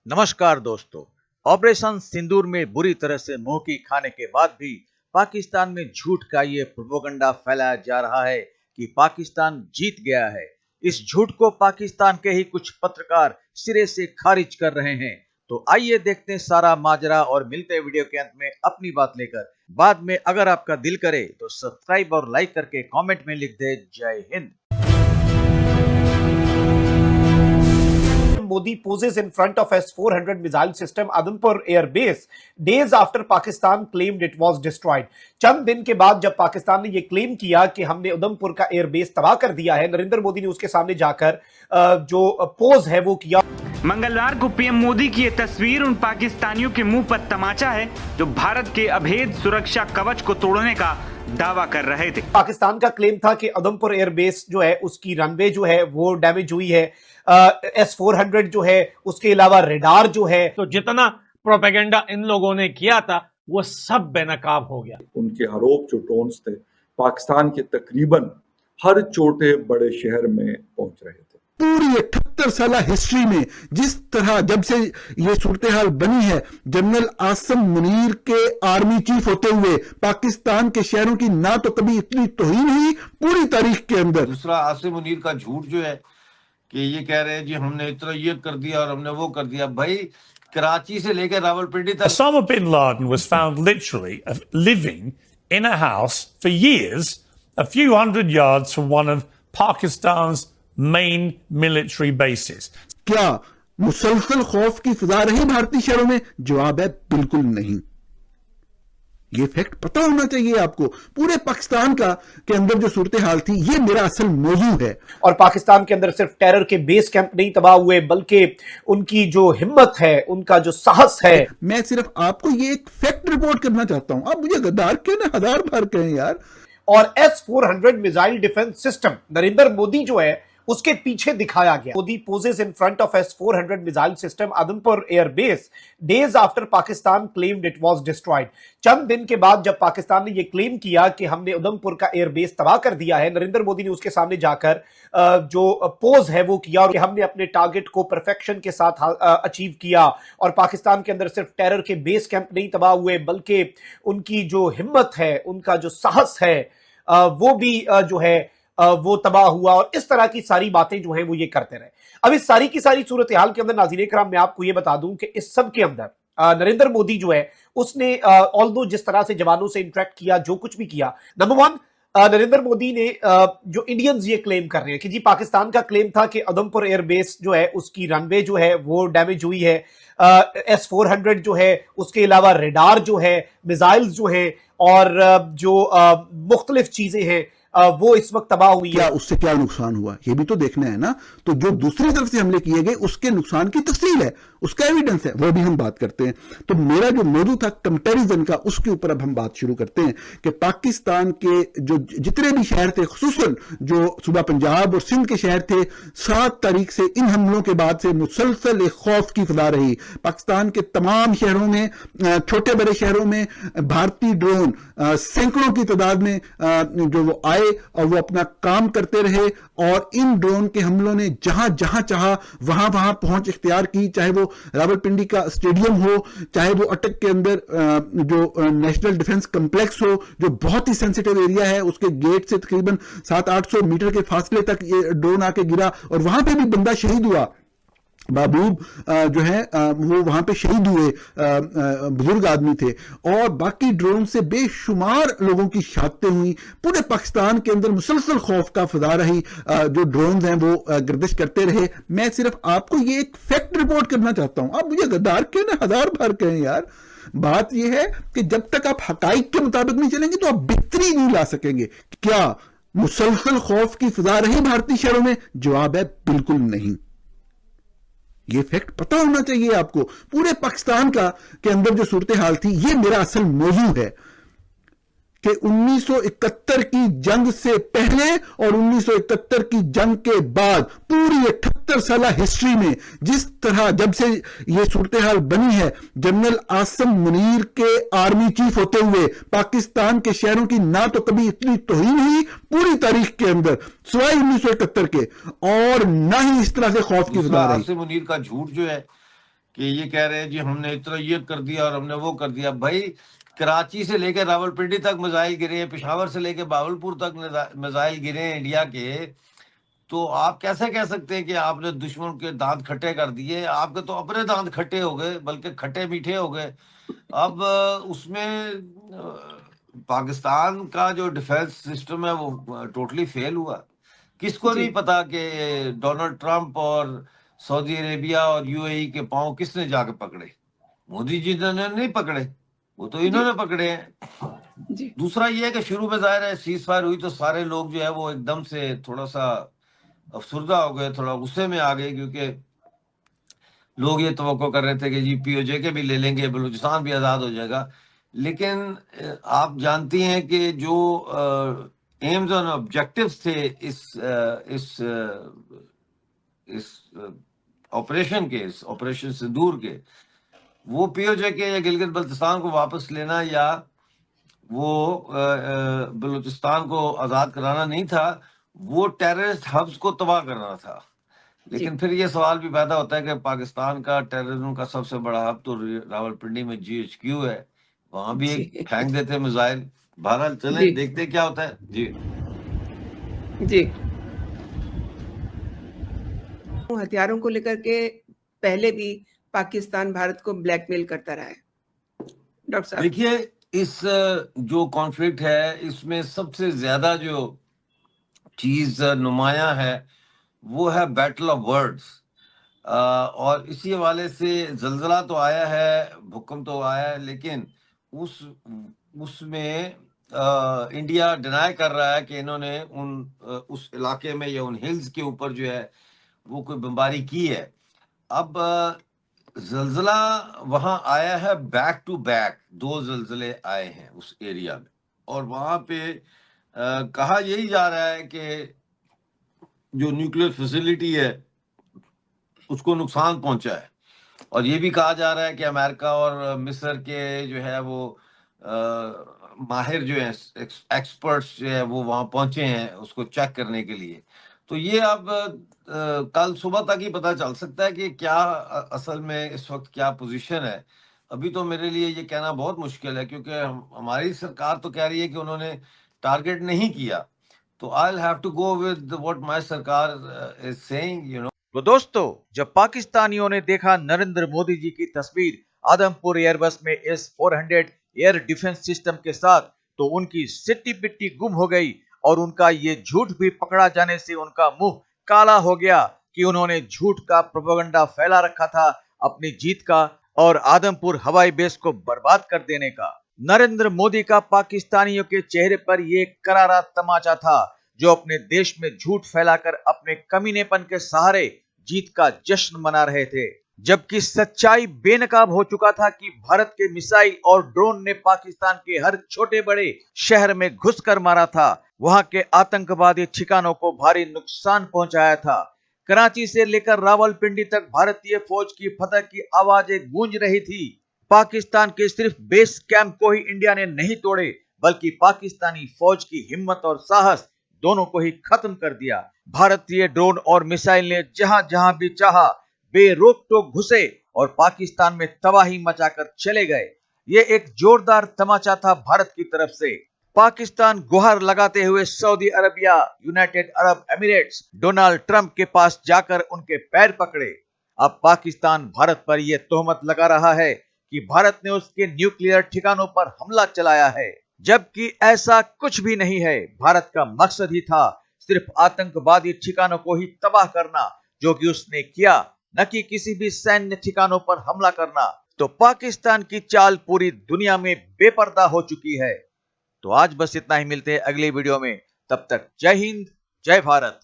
नमस्कार दोस्तों। ऑपरेशन सिंदूर में बुरी तरह से मुंह की खाने के बाद भी पाकिस्तान में झूठ का ये प्रोपेगेंडा फैलाया जा रहा है कि पाकिस्तान जीत गया है। इस झूठ को पाकिस्तान के ही कुछ पत्रकार सिरे से खारिज कर रहे हैं। तो आइए देखते हैं सारा माजरा और मिलते हैं वीडियो के अंत में अपनी बात लेकर। बाद में अगर आपका दिल करे तो सब्सक्राइब और लाइक करके कमेंट में लिख दे जय Hind. Modi poses in front of S-400 missile system Adanpur Air Base days after Pakistan claimed it was destroyed। चंद दिन के बाद जब पाकिस्तान ने यह क्लेम किया कि हमने उधमपुर का एयरबेस तबाह कर दिया है, नरेंद्र मोदी ने उसके सामने जाकर जो पोज है वो किया। मंगलवार को पीएम मोदी की यह तस्वीर उन पाकिस्तानियों के मुंह पर तमाचा है जो भारत के अभेद सुरक्षा कवच को तोड़ने का दावा कर रहे थे। पाकिस्तान का क्लेम था कि उधमपुर एयरबेस जो है उसकी रनवे जो है वो डैमेज हुई है। S-400 जो है उसके अलावा रेडार जो है, तो जितना प्रोपेगेंडा इन लोगों ने किया था वो सब बेनकाब हो गया। उनके आरोप जो ड्रोन्स थे पाकिस्तान के तकरीबन हर छोटे बड़े शहर में पहुंच रहे थे। पूरी 78 साल हिस्ट्री में जिस तरह जब से ये सूरत हाल बनी है, जनरल आसिम मुनीर के आर्मी चीफ होते हुए पाकिस्तान के शहरों की ना तो कभी इतनी तौहीन हुई पूरी तारीख के अंदर। दूसरा, आसिम मुनीर का झूठ जो है कि ये कह रहे हैं जी हमने इतना ये कर दिया और हमने वो कर दिया। भाई कराची से लेकर रावलपिंडी तक। Osama bin Laden was found literally living in a house for years, a few hundred yards from one of Pakistan's main military bases. क्या मुसलसल खौफ की फिजा रही भारतीय शहरों में? जवाब है बिल्कुल नहीं। ये फैक्ट पता होना चाहिए आपको। पूरे पाकिस्तान का के अंदर जो सूरत हाल थी, ये मेरा असल मौजू है। और पाकिस्तान के अंदर सिर्फ टेरर के बेस कैंप नहीं तबाह हुए, बल्कि उनकी जो हिम्मत है, उनका जो साहस है। मैं सिर्फ आपको ये एक फैक्ट रिपोर्ट करना चाहता हूं। आप मुझे गद्दार क्यों ना हजार बार कहें यार। और S-400 missile defence system Narendra Modi जो है उसके पीछे दिखाया गया। Modi poses in front of S-400 missile system Adampur air base days after Pakistan claimed it was destroyed. चंद दिन के बाद जब पाकिस्तान ने यह क्लेम किया कि हमने उधमपुर का एयरबेस तबाह कर दिया है, नरेंद्र मोदी ने उसके सामने जाकर जो पोज है वो किया और हमने अपने टारगेट को परफेक्शन के साथ अचीव किया। और पाकिस्तान के अंदर सिर्फ टेरर के बेस कैंप नहीं तबाह हुए, बल्कि उनकी जो हिम्मत है, उनका जो साहस है, वो भी जो है वो तबाह हुआ। और इस तरह की सारी बातें जो हैं वो ये करते रहे। अब इस सारी की सारी सूरत हाल के अंदर नाज़रीन कराम मैं आपको ये बता दूं कि इस सब के अंदर नरेंद्र मोदी जो है उसने ऑल्दो जिस तरह से जवानों से इंटरेक्ट किया, जो कुछ भी किया, नंबर वन, नरेंद्र मोदी ने जो इंडियंस ये क्लेम कर रहे हैं कि जी पाकिस्तान का क्लेम था कि उधमपुर एयरबेस जो है उसकी रनवे जो है वो डैमेज हुई है। S-400 जो है उसके अलावा रेडार जो है, मिसाइल्स जो है और जो मुख्तलिफ चीजें हैं वो इस वक्त तबाह हुई क्या है। उससे क्या नुकसान हुआ ये भी तो देखना है ना। तो जो दूसरी तरफ से हमले किए गए उसके नुकसान की तफसील है, उसका एविडेंस है, वो भी हम बात करते हैं। तो मेरा जो मौजू था कंपैरिजन का, उसके ऊपर अब हम बात शुरू करते हैं कि पाकिस्तान के जो जितने भी शहर थे, खुसूसन जो सूबा पंजाब और सिंध के शहर थे, 7 तारीख से इन हमलों के बाद से मुसलसल एक खौफ की फिजा रही। पाकिस्तान के तमाम शहरों में, छोटे बड़े शहरों में भारतीय ड्रोन सैकड़ों की तादाद में जो वो आए और वो अपना काम करते रहे। और इन ड्रोन के हमलों ने जहां जहां चाहा वहां वहां पहुंच इख्तियार की, चाहे वो रावलपिंडी का स्टेडियम हो, चाहे वो अटक के अंदर जो नेशनल डिफेंस कॉम्प्लेक्स हो, जो बहुत ही सेंसिटिव एरिया है, उसके गेट से तकरीबन 700-800 मीटर के फासले तक ये ड्रोन आके गिरा और वहां पे भी बंदा शहीद हुआ। महबूब जो है वो वहां पे शहीद हुए, बुजुर्ग आदमी थे। और बाकी ड्रोन से बेशुमार लोगों की शहादतें हुई। पूरे पाकिस्तान के अंदर मुसलसल खौफ का फिजा रही। जो ड्रोन हैं वो गर्दिश करते रहे। मैं सिर्फ आपको ये एक फैक्ट रिपोर्ट करना चाहता हूं। आप मुझे गद्दार क्यों ना हजार बार कहें यार। बात यह है कि जब तक आप हकाइक के मुताबिक नहीं चलेंगे तो आप बेहतरी नहीं ला सकेंगे। क्या मुसलसल खौफ की फिजा रही भारतीय शहरों में? जवाब है बिल्कुल नहीं। ये फैक्ट पता होना चाहिए आपको। पूरे पाकिस्तान का के अंदर जो सूरत हाल थी, ये मेरा असल मौजू है कि 1971 की जंग से पहले और 1971 की जंग के बाद पूरी 78 साल हिस्ट्री में जिस तरह जब से ये सूरत हाल बनी है, जनरल आसिम मुनीर के आर्मी चीफ होते हुए पाकिस्तान के शहरों की ना तो कभी इतनी तौहीन हुई पूरी तारीख के अंदर सिवाय 1971 के, और ना ही इस तरह से खौफ की फिजा रही। आसिम मुनीर का झूठ जो है कि ये कह रहे हैं जी हमने इतना ये कर दिया और हमने वो कर दिया। भाई कराची से लेकर रावलपिंडी तक मिसाइल गिरे हैं, पेशावर से लेकर बावलपुर तक मिसाइल गिरे हैं इंडिया के। तो आप कैसे कह सकते हैं कि आपने दुश्मन के दांत खट्टे कर दिए? आपके तो अपने दांत खट्टे हो गए, बल्कि खट्टे मीठे हो गए। अब उसमें पाकिस्तान का जो डिफेंस सिस्टम है वो टोटली फेल हुआ। किसको नहीं पता कि डोनाल्ड ट्रंप और सऊदी अरेबिया और यूएई के पांव किसने जाके पकड़े? मोदी जी ने नहीं पकड़े, वो तो इन्होंने पकड़े हैं। दूसरा ये है कि शुरू में जाहिर है सीज फायर हुई तो सारे लोग जो है वो एकदम से थोड़ा सा अफसुर्दा हो गए, थोड़ा गुस्से में आ गए, क्योंकि लोग ये तवक्को कर रहे थे कि जी पीओजे के भी ले लेंगे, बलूचिस्तान भी आज़ाद हो जाएगा। लेकिन आप जानती हैं कि जो एम्स और ऑब्जेक्टिव्स थे इस ऑपरेशन के, इस ऑपरेशन सिंदूर के, वो पीओजे के या गिलगित बल्तिस्तान को वापस लेना या वो बलूचिस्तान को आज़ाद कराना नहीं था, वो टेररिस्ट हब्स को तबाह करना था। लेकिन फिर ये सवाल भी पैदा होता है कि पाकिस्तान का टेररिज्म का सबसे बड़ा हब तो रावलपिंडी में GHQ है, वहां भी एक फेंक देते मिसाइल। बहरहाल चलें देखते क्या होता है। जी हथियारों को लेकर के पहले भी पाकिस्तान भारत को ब्लैकमेल करता रहा है। डॉक्टर साहब देखिए, इस जो कॉन्फ्लिक्ट है इसमें सबसे ज्यादा जो चीज नुमाया है वो है बैटल ऑफ वर्ड्स। और इसी हवाले से जल्जला तो आया है, भूकंप तो आया है, लेकिन उसमें इंडिया डिनाई कर रहा है कि इन्होंने उस इलाके में या उन हिल्स के ऊपर जो है वो कोई बमबारी की है। अब जल्जला वहां आया है, बैक टू बैक 2 जल्जले आए हैं उस एरिया में, और वहां पे कहा यही जा रहा है कि जो न्यूक्लियर फैसिलिटी है उसको नुकसान पहुंचा है। और ये भी कहा जा रहा है कि अमेरिका और मिस्र के जो है वो माहिर जो है, एक्सपर्ट्स जो है वो वहां पहुंचे हैं उसको चेक करने के लिए। तो ये अब कल सुबह तक ही पता चल सकता है कि क्या असल में इस वक्त क्या पोजीशन है। अभी तो मेरे लिए ये कहना बहुत मुश्किल है, क्योंकि हमारी सरकार तो कह रही है कि उन्होंने टारगेट नहीं किया। तो I will have to go with what my sarkar is saying, you know. तो दोस्तों, जब पाकिस्तानियों ने देखा नरेंद्र मोदी जी की तस्वीर आदमपुर एयरबस में S-400 एयर डिफेंस सिस्टम के साथ, तो उनकी सिट्टी पिट्टी गुम हो गई और उनका ये झूठ भी पकड़ा जाने से उनका मुंह काला हो गया कि उन्होंने झूठ का प्रोपेगेंडा फैला रखा था अपनी जीत का और आदमपुर हवाई बेस को बर्बाद कर देने का। नरेंद्र मोदी का पाकिस्तानियों के चेहरे पर ये करारा तमाचा था, जो अपने देश में झूठ फैलाकर अपने कमीनेपन के सहारे जीत का जश्न मना रहे थे, जबकि सच्चाई बेनकाब हो चुका था कि भारत के मिसाइल और ड्रोन ने पाकिस्तान के हर छोटे बड़े शहर में घुसकर मारा था, वहां के आतंकवादी ठिकानों को भारी नुकसान पहुंचाया था। कराची से लेकर रावलपिंडी तक भारतीय फौज की फतह की आवाजें गूंज रही थी। पाकिस्तान के सिर्फ बेस कैंप को ही इंडिया ने नहीं तोड़े, बल्कि पाकिस्तानी फौज की हिम्मत और साहस दोनों को ही खत्म कर दिया। भारतीय ड्रोन और मिसाइल ने जहां जहां भी चाहा बेरोक टोक घुसे और पाकिस्तान में तबाही मचाकर चले गए। ये एक जोरदार तमाचा था भारत की तरफ से। पाकिस्तान गुहार लगाते हुए Saudi Arabia, United Arab Emirates, Donald Trump के पास जाकर उनके पैर पकड़े। अब पाकिस्तान भारत पर यह तोहमत लगा रहा है कि भारत ने उसके न्यूक्लियर ठिकानों पर हमला चलाया है, जबकि ऐसा कुछ भी नहीं है। भारत का मकसद ही था सिर्फ आतंकवादी ठिकानों को ही तबाह करना, जो कि उसने किया, न कि किसी भी सैन्य ठिकानों पर हमला करना। तो पाकिस्तान की चाल पूरी दुनिया में बेपर्दा हो चुकी है। तो आज बस इतना ही, मिलते हैं अगली वीडियो में। तब तक जय हिंद, जय भारत।